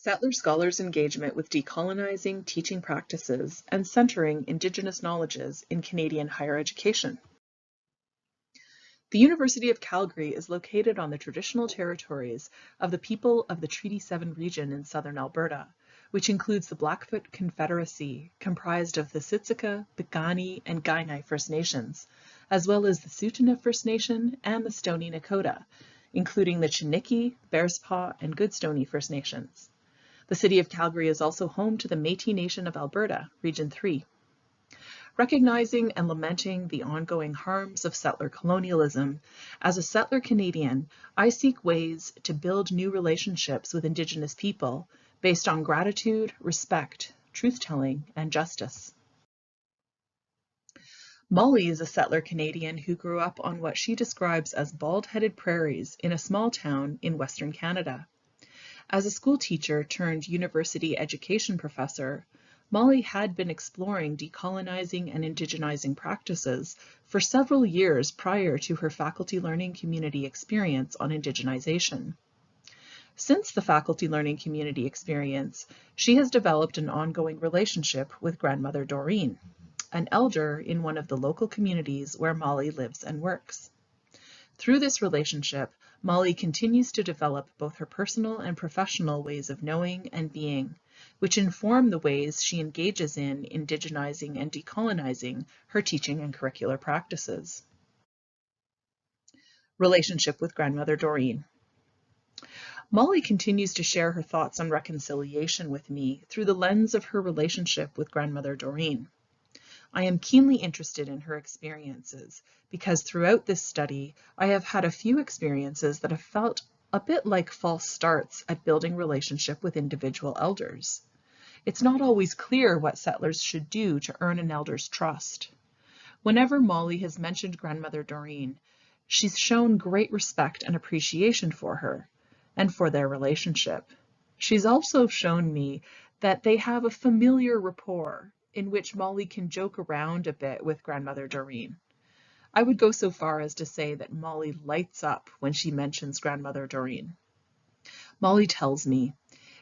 Settler scholars' engagement with decolonizing teaching practices and centering Indigenous knowledges in Canadian higher education. The University of Calgary is located on the traditional territories of the people of the Treaty 7 region in southern Alberta, which includes the Blackfoot Confederacy, comprised of the Siksika, Piikani, and Kainai First Nations, as well as the Tsuut'ina First Nation and the Stoney Nakoda, including the Chiniki, Bearspaw, and Goodstoney First Nations. The City of Calgary is also home to the Métis Nation of Alberta, Region 3. Recognizing and lamenting the ongoing harms of settler colonialism, as a settler Canadian, I seek ways to build new relationships with Indigenous people based on gratitude, respect, truth-telling, and justice. Molly is a settler Canadian who grew up on what she describes as bald-headed prairies in a small town in Western Canada. As a school teacher turned university education professor, Molly had been exploring decolonizing and indigenizing practices for several years prior to her faculty learning community experience on indigenization. Since the faculty learning community experience, she has developed an ongoing relationship with grandmother Doreen, an elder in one of the local communities where Molly lives and works. Through this relationship, Molly continues to develop both her personal and professional ways of knowing and being, which inform the ways she engages in indigenizing and decolonizing her teaching and curricular practices. Relationship with grandmother Doreen. Molly continues to share her thoughts on reconciliation with me through the lens of her relationship with grandmother Doreen. I am keenly interested in her experiences because throughout this study, I have had a few experiences that have felt a bit like false starts at building relationship with individual elders. It's not always clear what settlers should do to earn an elder's trust. Whenever Molly has mentioned grandmother Doreen, she's shown great respect and appreciation for her and for their relationship. She's also shown me that they have a familiar rapport in which Molly can joke around a bit with grandmother Doreen. I would go so far as to say that Molly lights up when she mentions grandmother Doreen. Molly tells me,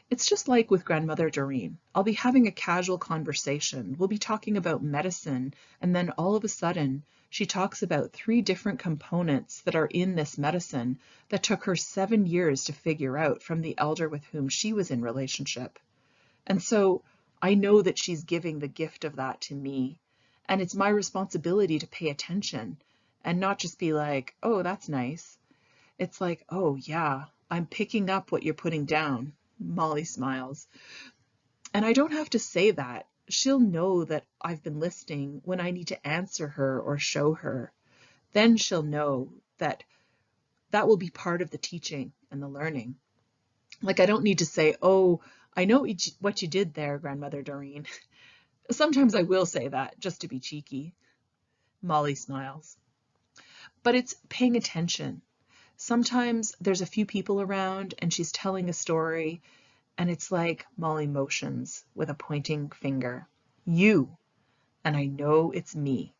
"It's just like with grandmother Doreen. I'll be having a casual conversation. We'll be talking about medicine, and then all of a sudden, she talks about 3 different components that are in this medicine that took her 7 years to figure out from the elder with whom she was in relationship. And so I know that she's giving the gift of that to me, and it's my responsibility to pay attention and not just be like, oh, that's nice. It's like, oh yeah, I'm picking up what you're putting down." Molly smiles. And I don't have to say that. She'll know that I've been listening when I need to answer her or show her. Then she'll know that that will be part of the teaching and the learning. Like, I don't need to say, oh, I know what you did there, grandmother Doreen. Sometimes I will say that just to be cheeky. Molly smiles. But it's paying attention. Sometimes there's a few people around and she's telling a story and it's like Molly motions with a pointing finger. You. And I know it's me.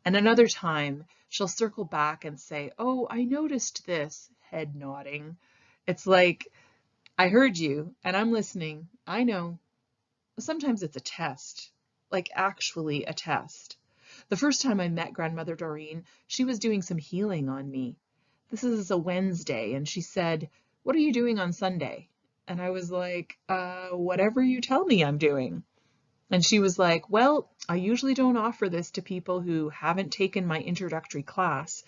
And another time she'll circle back and say, oh, I noticed this, head nodding. It's like, I heard you and I'm listening. I know. Sometimes it's a test, like actually a test. The first time I met grandmother Doreen, she was doing some healing on me. This is a Wednesday, and she said, "What are you doing on Sunday?" And I was like, whatever you tell me I'm doing. And she was like, well, I usually don't offer this to people who haven't taken my introductory class,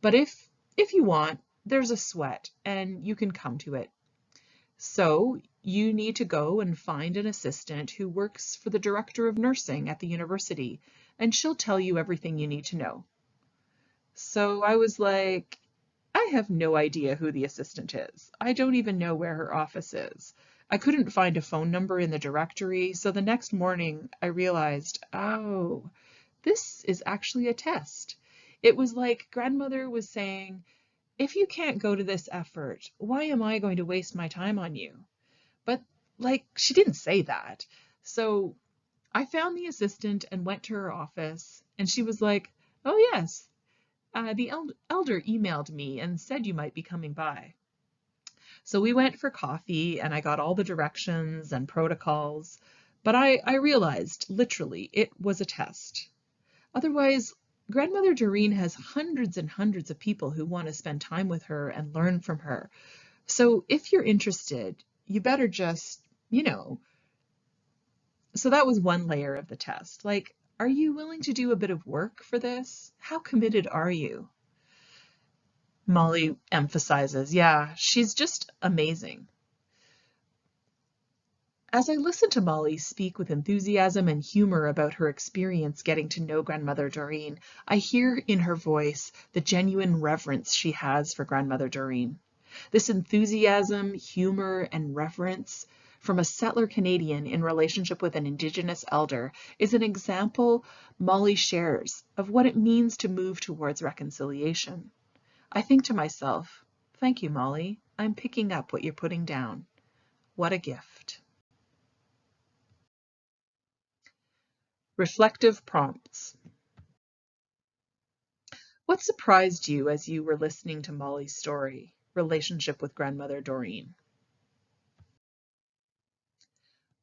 but if you want, there's a sweat and you can come to it. So you need to go and find an assistant who works for the director of nursing at the university, and she'll tell you everything you need to know. So I was like, I have no idea who the assistant is. I don't even know where her office is. I couldn't find a phone number in the directory, so the next morning I realized, oh, this is actually a test. It was like grandmother was saying, if you can't go to this effort, why am I going to waste my time on you? But like, she didn't say that. So I found the assistant and went to her office, and she was like, oh yes, the elder emailed me and said you might be coming by. So we went for coffee and I got all the directions and protocols, but I realized literally it was a test. Otherwise, Grandmother Doreen has hundreds and hundreds of people who want to spend time with her and learn from her. So if you're interested, you better just, so that was one layer of the test. Like, are you willing to do a bit of work for this? How committed are you? Molly emphasizes, yeah, she's just amazing. As I listen to Molly speak with enthusiasm and humor about her experience getting to know Grandmother Doreen, I hear in her voice the genuine reverence she has for Grandmother Doreen. This enthusiasm, humor, and reverence from a settler Canadian in relationship with an Indigenous elder is an example Molly shares of what it means to move towards reconciliation. I think to myself, thank you, Molly. I'm picking up what you're putting down. What a gift. Reflective prompts. What surprised you as you were listening to Molly's story, relationship with Grandmother Doreen?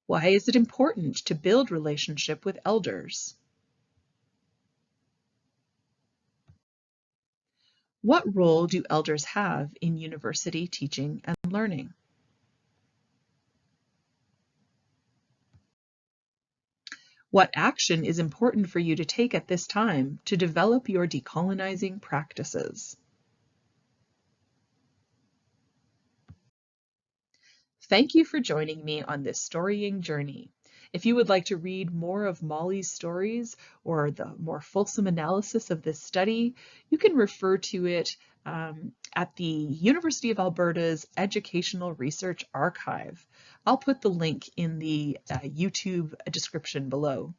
Why is it important to build relationship with elders? What role do elders have in university teaching and learning? What action is important for you to take at this time to develop your decolonizing practices? Thank you for joining me on this storying journey. If you would like to read more of Molly's stories or the more fulsome analysis of this study, you can refer to it at the University of Alberta's Educational Research Archive. I'll put the link in the YouTube description below.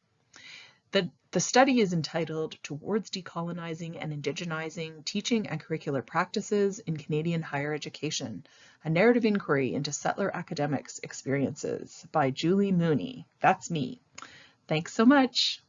The study is entitled Towards Decolonizing and Indigenizing Teaching and Curricular Practices in Canadian Higher Education, a Narrative Inquiry into Settler Academics Experiences by Julie Mooney. That's me. Thanks so much.